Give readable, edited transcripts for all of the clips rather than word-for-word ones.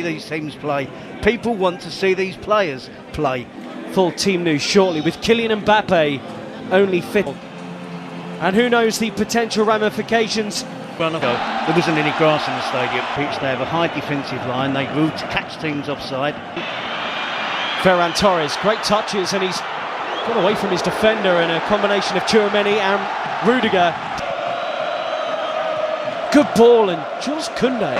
These teams play. People want to see these players play. Full team news shortly with Kylian Mbappe only fit. And who knows the potential ramifications. There wasn't any grass in the stadium. They have a high defensive line. They will catch teams offside. Ferran Torres, great touches, and he's got away from his defender in a combination of Tchouaméni and Rudiger. Good ball, and Jules Koundé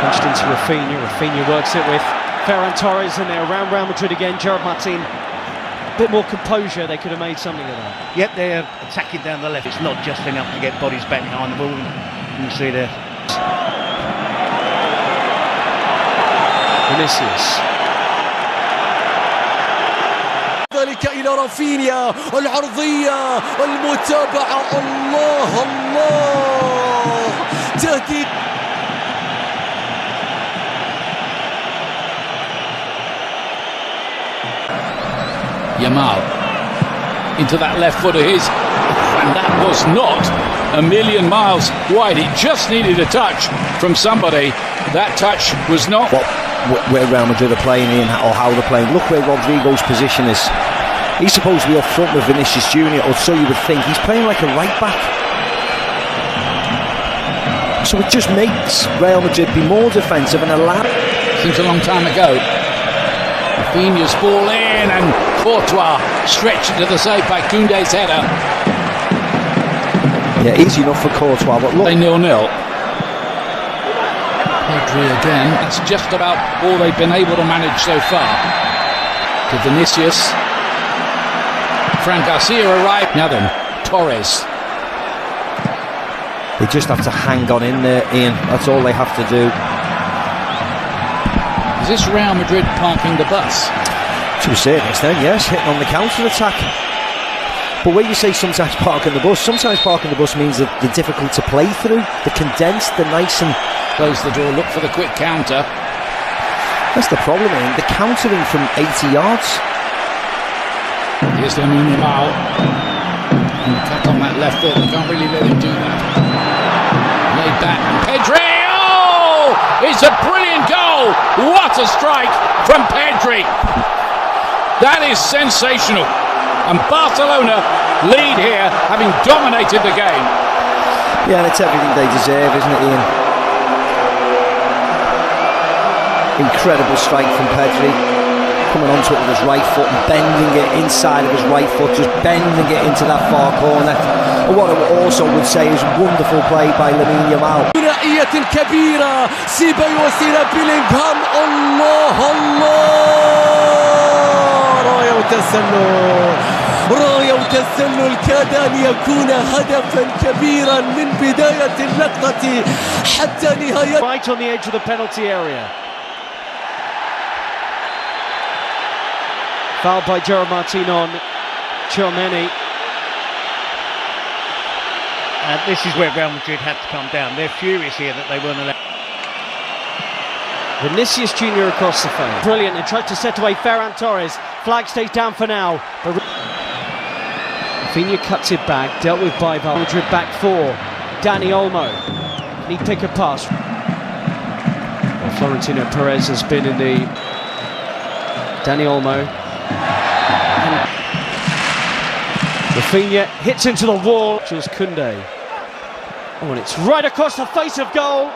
punched into Rafinha. Rafinha works it with Ferran Torres, and they're around Real Madrid again. Gerard Martin, a bit more composure, they could have made something of that. Yep, they're attacking down the left. It's not just enough to get bodies back behind the ball. You can see there. Vinicius. ذلك إلى رافينيا، العرضية، المتابعة، الله الله، تهديد. Yamal into that left foot of his, and that was not a million miles wide. It just needed a touch from somebody. That touch was not where Real Madrid are playing in or how they're playing. Look where Rodrigo's position is. He's supposed to be up front with Vinicius Junior, or so you would think. He's playing like a right back. So it just makes Real Madrid be more defensive and allow. Seems a long time ago. Rafinha's ball in, and Courtois stretched into the save by Koundé's header. Yeah, easy enough for Courtois, but look. They 0-0. Pedri again. That's just about all they've been able to manage so far. To Vinicius. Fran Garcia arrived. Now then, Torres. They just have to hang on in there, Ian. That's all they have to do. Is this Real Madrid parking the bus? To a certain extent, yes, hitting on the counter-attack. But when you say sometimes parking the bus, sometimes parking the bus means that they're difficult to play through. They're condensed, they're nice and... Close the door, look for the quick counter. That's the problem, Ian. They're countering from 80 yards. Here's Lamine Yamal. Cut on that left foot, they can't really let him do that. Laid back, and Pedri! Oh! It's a brilliant goal! What a strike from Pedri! That is sensational. And Barcelona lead here, having dominated the game. Yeah, and it's everything they deserve, isn't it, Ian? Incredible strike from Pedri. Coming onto it with his right foot and bending it inside of his right foot, just bending it into that far corner. And what I also would say is wonderful play by Lamine Yamal. ثنائية كبيرة، سيبايوس إلى بيلينغهام، الله الله، راية وتسلل، راية وتسلل كاد أن يكون هدفا كبيرا من بداية اللقطة حتى نهاية. Right on the edge of the penalty area. Fouled by Gerard Martin on Tchouaméni. And this is where Real Madrid had to come down. They're furious here that they weren't allowed. Vinicius Junior across the phone. Brilliant, and tried to set away Ferran Torres. Flag stays down for now. Rafinha cuts it back, dealt with by Real Madrid back four. Dani Olmo. Can he pick a pass? Well, Florentino Perez has been in the... Dani Olmo. Rafinha hits into the wall. Jules Koundé. Oh, and it's right across the face of goal.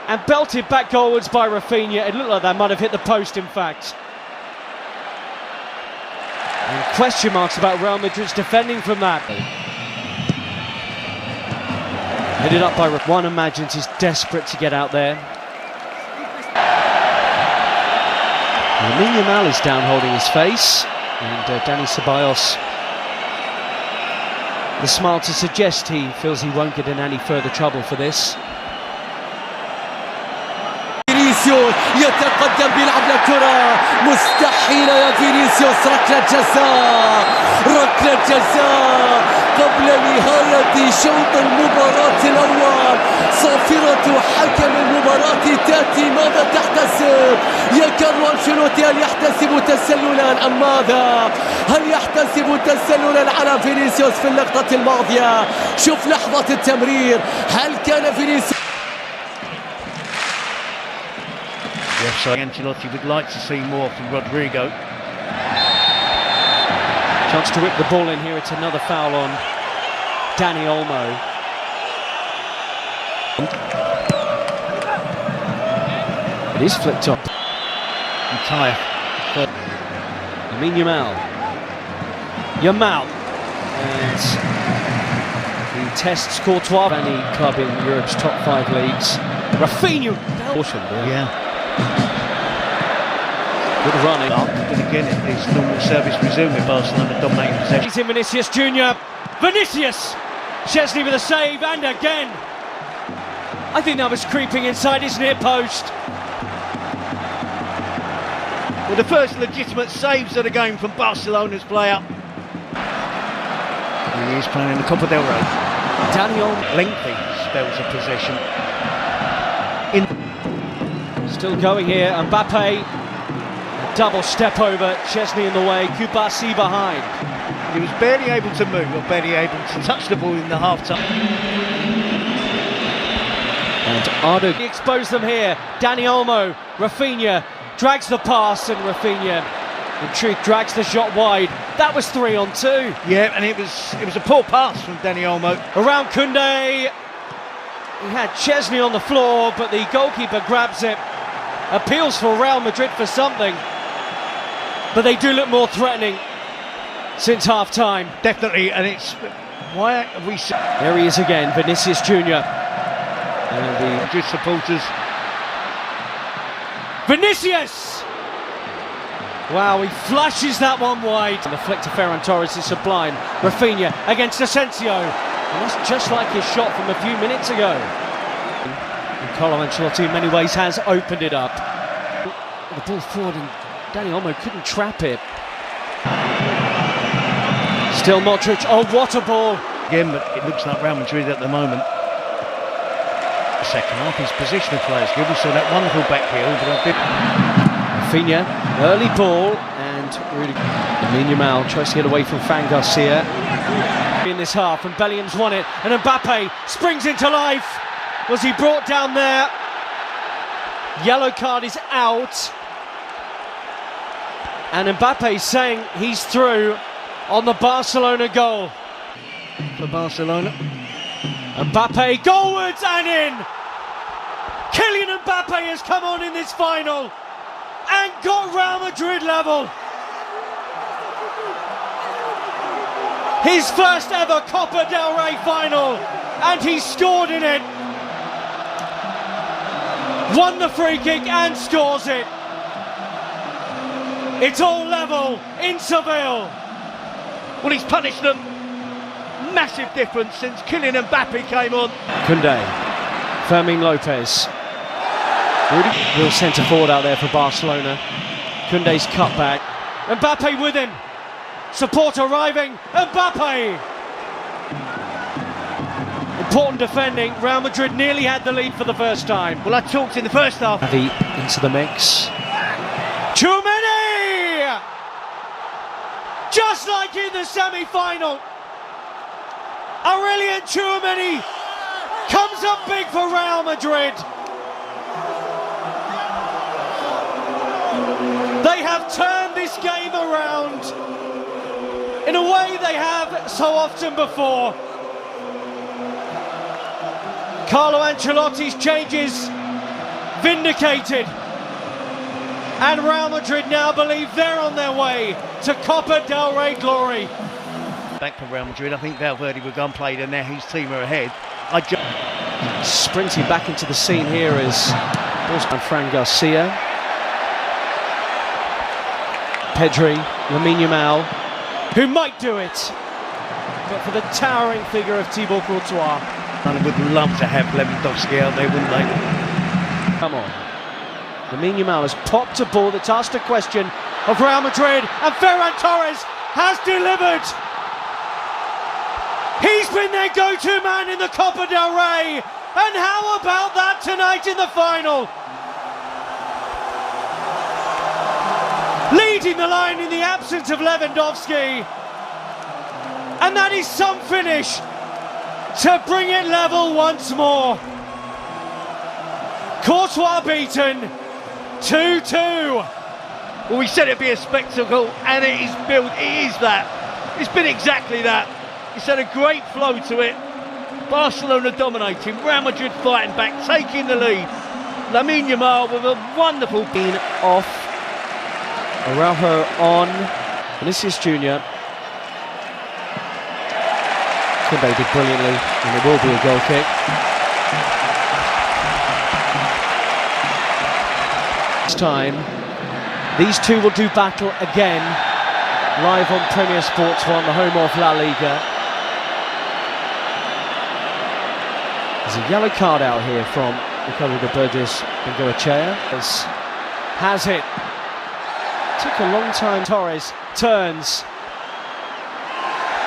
And belted back goalwards by Rafinha. It looked like that might have hit the post, in fact. And question marks about Real Madrid's defending from that. Headed up by one imagines he's desperate to get out there. Lamine Yamal is down holding his face. And Dani Ceballos, the smile to suggest he feels he won't get in any further trouble for this. فينيسيوس يتقدم بيلعب لكرة مستحيلة يا فينيسيوس، ركلة جزاء، ركلة جزاء قبل نهاية شوط المباراة الأول. صافرة حكم المباراة تأتي، ماذا تحتسب؟ يا كارلو أنشيلوتي، هل يحتسب تسللا أم ماذا؟ هل يحتسب تسللا على فينيسيوس في اللقطة الماضية؟ شوف لحظة التمرير، هل كان فينيسيوس The offside. Ancelotti would like to see more from Rodrigo. Chance to whip the ball in here. It's another foul on Dani Olmo. It is flicked up. Entire. Lamine Yamal. And he tests Courtois, any club in Europe's top 5 leagues. Rafinha. Yeah. Good running. But again, it's normal service resumed with Barcelona dominating possession. He's in Vinicius Jr. Vinicius! Chesney with a save, and again. I think that was creeping inside his near post. Well, the first legitimate saves of the game from Barcelona's player. He is playing in the Copa del Rey. Daniel Lengthy spells of possession. still going here. Mbappe, a double step over. Chesney in the way. Kubasi behind. He was barely able to move, or barely able to touch the ball in the half-time. And Ardo exposed them here. Dani Olmo, Rafinha drags the pass, and Rafinha, in truth, drags the shot wide. That was 3-on-2. Yeah, and it was a poor pass from Dani Olmo. Around Koundé. He had Chesney on the floor, but the goalkeeper grabs it. Appeals for Real Madrid for something, but they do look more threatening since half-time. Definitely, and it's why have we seen There he is again, Vinicius Jr. And the Madrid supporters. Vinicius! Wow, he flashes that one wide. And the flick to Ferran Torres is sublime. Rafinha against Asensio. And that's just like his shot from a few minutes ago. And Carlo Ancelotti in many ways has opened it up. The ball forward, and Dani Olmo couldn't trap it. Still Modric. Oh, what a ball! Again, but it looks like Real Madrid at the moment. The second half, his position of play is good. We saw that wonderful back heel, but I did. Rafinha, early ball, and really Lamine Yamal tries to get away from Fran Garcia in this half, and Bellingham's won it, and Mbappe springs into life. Was he brought down there? Yellow card is out, and Mbappe saying he's through on the Barcelona goal. For Barcelona. Mbappe goalwards and in. Kylian Mbappe has come on in this final and got Real Madrid level. His first ever Copa del Rey final, and he scored in it. Won the free kick and scores it. It's all level in Seville. Well, he's punished them. Massive difference since Kylian Mbappe came on. Koundé, Fermin Lopez. Real centre forward out there for Barcelona. Koundé's cut back. Mbappe with him. Support arriving. Mbappe! Important defending. Real Madrid nearly had the lead for the first time. Well, I talked in the first half. Xavi into the mix. Too many! Just like in the semi-final. Aurelien Tchouameni comes up big for Real Madrid. They have turned this game around in a way they have so often before. Carlo Ancelotti's changes vindicated, and Real Madrid now believe they're on their way to Copa del Rey glory. Back for Real Madrid. I think Valverde were gun played, and now his team are ahead. Sprinting back into the scene here is Fran Garcia. Pedri, Lamine Yamal, who might do it, but for the towering figure of Thibaut Courtois. And I would love to have Lewandowski out there, wouldn't they? Come on. Lamine Yamal has popped a ball that's asked a question of Real Madrid, and Ferran Torres has delivered. He's been their go-to man in the Copa del Rey, and how about that tonight in the final? Leading the line in the absence of Lewandowski, and that is some finish to bring it level once more. Courtois beaten, 2-2. Well, we said it'd be a spectacle, and it is built. It is that. It's been exactly that. It's had a great flow to it. Barcelona dominating, Real Madrid fighting back, taking the lead. Lamine Yamal with a wonderful Being off. Araujo on. Vinicius Jr. Koundé did brilliantly, and it will be a goal kick. This time, these two will do battle again, live on Premier Sports 1, the home of La Liga. There's a yellow card out here from Ricardo de Burgos Bengoechea. Has it. Took a long time. Torres turns.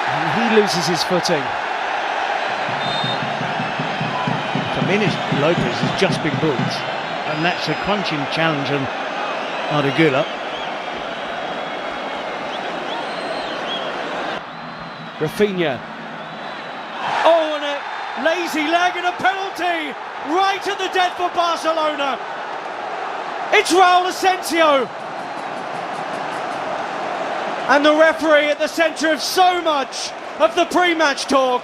And he loses his footing. Jimenez Lopez has just been booked, and that's a crunching challenge on Ardegula. Rafinha. Oh, and a lazy leg and a penalty right at the dead for Barcelona. It's Raul Asensio. And the referee at the centre of so much of the pre-match talk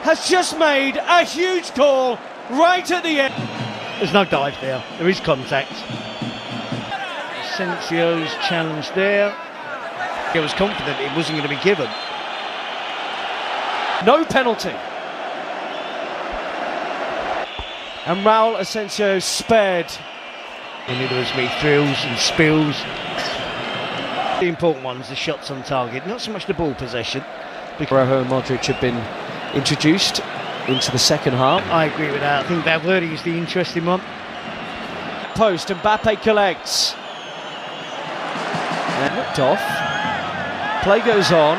has just made a huge call right at the end. There's no dive there, there is contact. Asensio's challenge there. He was confident it wasn't going to be given. No penalty. And Raul Asensio spared. And there was me thrills and spills. The important ones, the shots on target, not so much the ball possession. Araujo and Modric have been introduced into the second half. I agree with that. I think Valverde is the interesting one. Post, Mbappe collects. And looked off. Play goes on.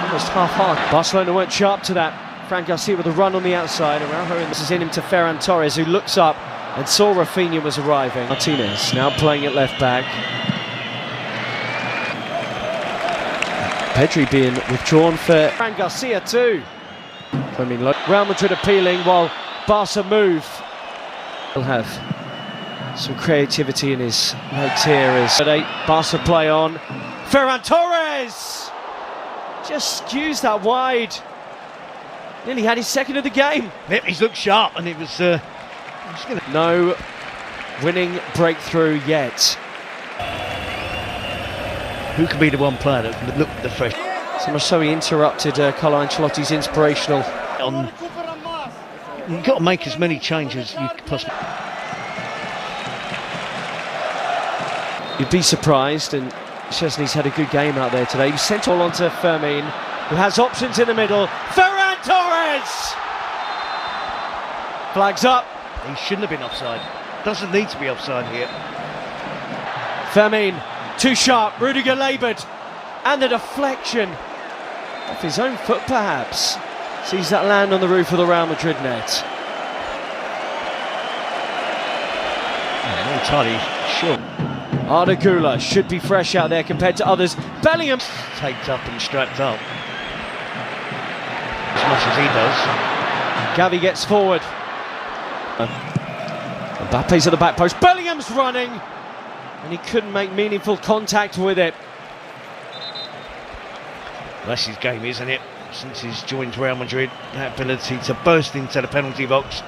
Almost half-hearted. Barcelona weren't sharp to that. Fran Garcia with a run on the outside. Araujo, and this is in him to Ferran Torres, who looks up and saw Rafinha was arriving. Martinez now playing at left back. Pedri being withdrawn for Fran Garcia too. Real Madrid appealing while Barca move. He'll have some creativity in his legs here as Barca play on. Ferran Torres just skews that wide. Nearly had his second of the game. Yep, he's looked sharp, and it was no winning breakthrough yet. Who could be the one player that can look the fresh? So much so he interrupted Carlo Ancelotti's inspirational. You've got to make as many changes as you possibly. You'd be surprised, and Szczesny's had a good game out there today. He sent all on to Fermin, who has options in the middle. Ferran Torres! Flags up. He shouldn't have been offside. Doesn't need to be offside here. Fermin, too sharp. Rudiger laboured. And the deflection off his own foot, perhaps. Sees that land on the roof of the Real Madrid net. I'm not entirely sure. Ardegula should be fresh out there compared to others. Bellingham Taped up and strapped up. As much as he does. Gavi gets forward. Mbappe's at the back post. Bellingham's running. And he couldn't make meaningful contact with it. That's his game, isn't it? Since he's joined Real Madrid, that ability to burst into the penalty box.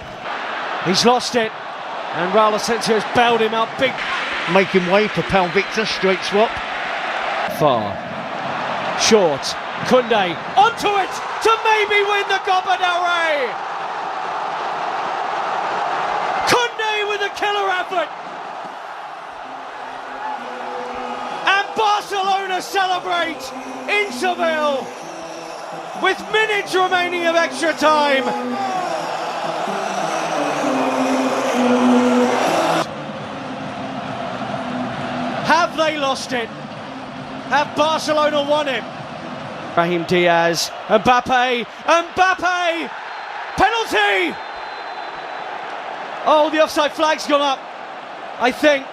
He's lost it. And Raul Asensio's bailed him out big. Making way for Pal Victor, straight swap. Far. Short. Koundé onto it to maybe win the Copa del Rey. Koundé with a killer effort. And Barcelona celebrate in Seville with minutes remaining of extra time. Have they lost it? Have Barcelona won it? Brahim Diaz, Mbappe, penalty! Oh, the offside flag's gone up, I think.